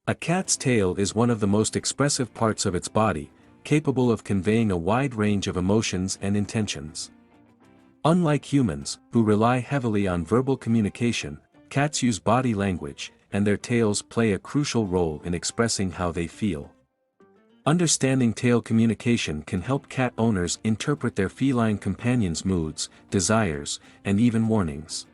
A cat's tail is one of the most expressive parts of its body, capable of conveying a wide range of emotions and intentions. Unlike humans, who rely heavily on verbal communication, cats use body language, and their tails play a crucial role in expressing how they feel. Understanding tail communication can help cat owners interpret their feline companions' moods, desires, and even warnings.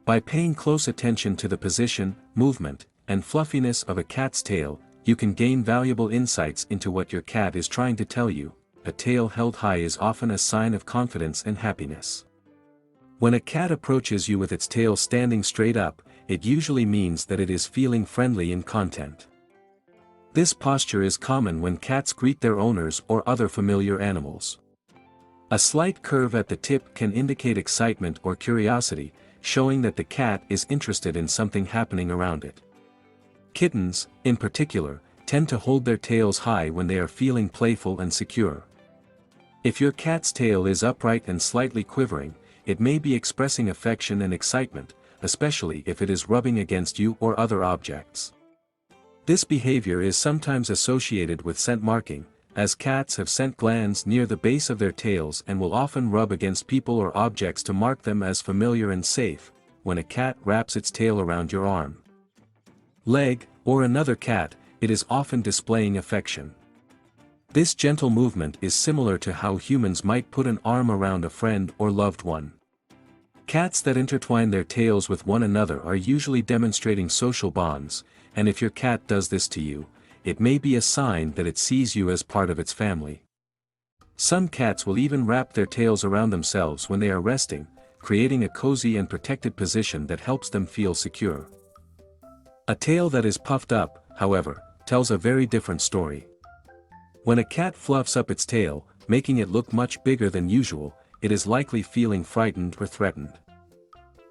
By paying close attention to the position, movement, and fluffiness of a cat's tail, you can gain valuable insights into what your cat is trying to tell you. A tail held high is often a sign of confidence and happiness. When a cat approaches you with its tail standing straight up, it usually means that it is feeling friendly in content. This posture is common when cats greet their owners or other familiar animals. A slight curve at the tip can indicate excitement or curiosity, showing that the cat is interested in something happening around it. Kittens, in particular, tend to hold their tails high when they are feeling playful and secure. If your cat's tail is upright and slightly quivering, it may be expressing affection and excitement, especially if it is rubbing against you or other objects. This behavior is sometimes associated with scent marking, as cats have scent glands near the base of their tails and will often rub against people or objects to mark them as familiar and safe. When a cat wraps its tail around your arm, leg, or another cat, it is often displaying affection. This gentle movement is similar to how humans might put an arm around a friend or loved one. Cats that intertwine their tails with one another are usually demonstrating social bonds, and if your cat does this to you, it may be a sign that it sees you as part of its family. Some cats will even wrap their tails around themselves when they are resting, creating a cozy and protected position that helps them feel secure. A tail that is puffed up, however, tells a very different story. When a cat fluffs up its tail, making it look much bigger than usual, it is likely feeling frightened or threatened.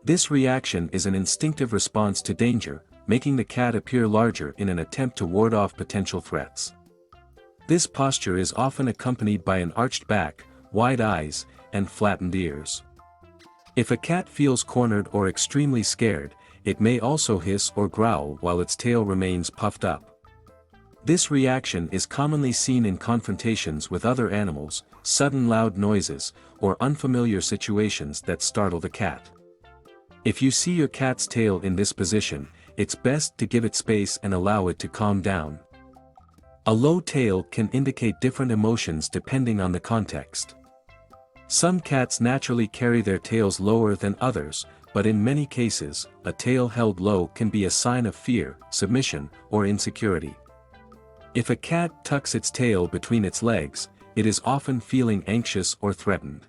This reaction is an instinctive response to danger, making the cat appear larger in an attempt to ward off potential threats. This posture is often accompanied by an arched back, wide eyes, and flattened ears. If a cat feels cornered or extremely scared, it may also hiss or growl while its tail remains puffed up. This reaction is commonly seen in confrontations with other animals, sudden loud noises, or unfamiliar situations that startle the cat. If you see your cat's tail in this position, it's best to give it space and allow it to calm down. A low tail can indicate different emotions depending on the context. Some cats naturally carry their tails lower than others, but in many cases, a tail held low can be a sign of fear, submission, or insecurity. If a cat tucks its tail between its legs, it is often feeling anxious or threatened.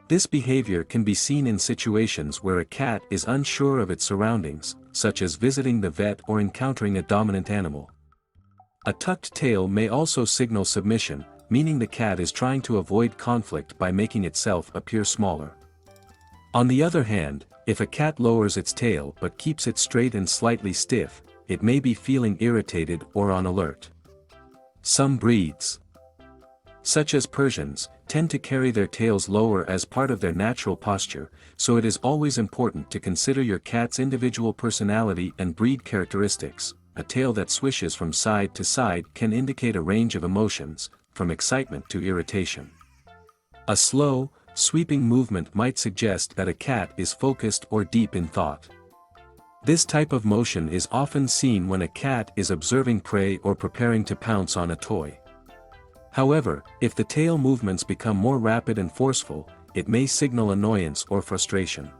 This behavior can be seen in situations where a cat is unsure of its surroundings, such as visiting the vet or encountering a dominant animal. A tucked tail may also signal submission, meaning the cat is trying to avoid conflict by making itself appear smaller. On the other hand, if a cat lowers its tail but keeps it straight and slightly stiff, it may be feeling irritated or on alert. Some breeds, such as Persians, tend to carry their tails lower as part of their natural posture, so it is always important to consider your cat's individual personality and breed characteristics. A tail that swishes from side to side can indicate a range of emotions, from excitement to irritation. A slow, sweeping movement might suggest that a cat is focused or deep in thought. This type of motion is often seen when a cat is observing prey or preparing to pounce on a toy. However, if the tail movements become more rapid and forceful, it may signal annoyance or frustration.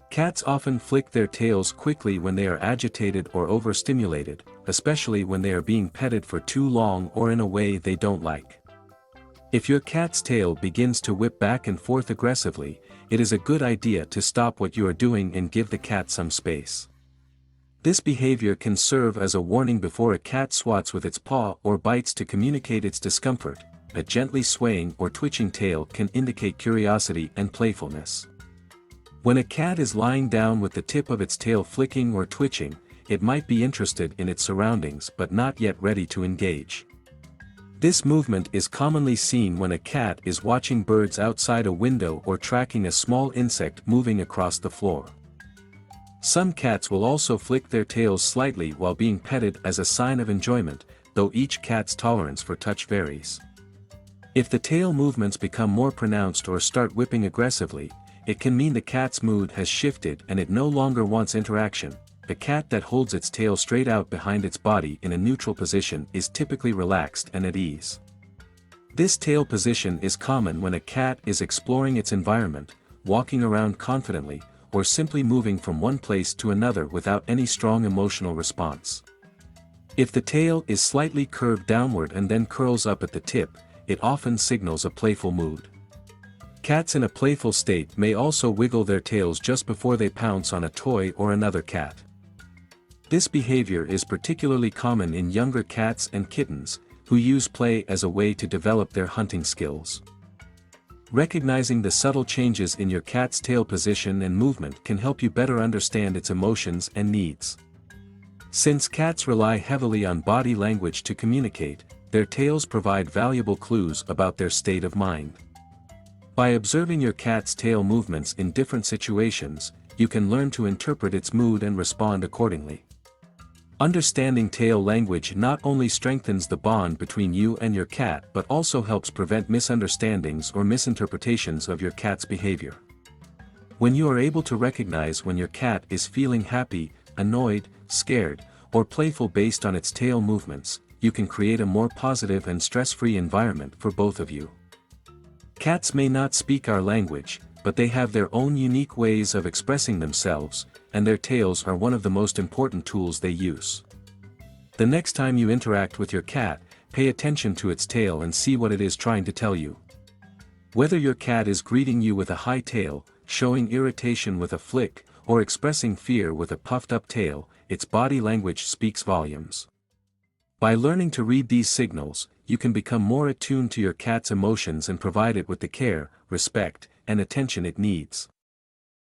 Cats often flick their tails quickly when they are agitated or overstimulated, especially when they are being petted for too long or in a way they don't like. If your cat's tail begins to whip back and forth aggressively, it is a good idea to stop what you are doing and give the cat some space. This behavior can serve as a warning before a cat swats with its paw or bites to communicate its discomfort. A gently swaying or twitching tail can indicate curiosity and playfulness. When a cat is lying down with the tip of its tail flicking or twitching, it might be interested in its surroundings but not yet ready to engage. This movement is commonly seen when a cat is watching birds outside a window or tracking a small insect moving across the floor. Some cats will also flick their tails slightly while being petted as a sign of enjoyment, though each cat's tolerance for touch varies. If the tail movements become more pronounced or start whipping aggressively, it can mean the cat's mood has shifted and it no longer wants interaction. The cat that holds its tail straight out behind its body in a neutral position is typically relaxed and at ease. This tail position is common when a cat is exploring its environment, walking around confidently, or simply moving from one place to another without any strong emotional response. If the tail is slightly curved downward and then curls up at the tip, it often signals a playful mood. Cats in a playful state may also wiggle their tails just before they pounce on a toy or another cat. This behavior is particularly common in younger cats and kittens, who use play as a way to develop their hunting skills. Recognizing the subtle changes in your cat's tail position and movement can help you better understand its emotions and needs. Since cats rely heavily on body language to communicate, their tails provide valuable clues about their state of mind. By observing your cat's tail movements in different situations, you can learn to interpret its mood and respond accordingly. Understanding tail language not only strengthens the bond between you and your cat but also helps prevent misunderstandings or misinterpretations of your cat's behavior. When you are able to recognize when your cat is feeling happy, annoyed, scared, or playful based on its tail movements, you can create a more positive and stress-free environment for both of you. Cats may not speak our language, but they have their own unique ways of expressing themselves, and their tails are one of the most important tools they use. The next time you interact with your cat, pay attention to its tail and see what it is trying to tell you. Whether your cat is greeting you with a high tail, showing irritation with a flick, or expressing fear with a puffed-up tail, its body language speaks volumes. By learning to read these signals, you can become more attuned to your cat's emotions and provide it with the care, respect, and attention it needs.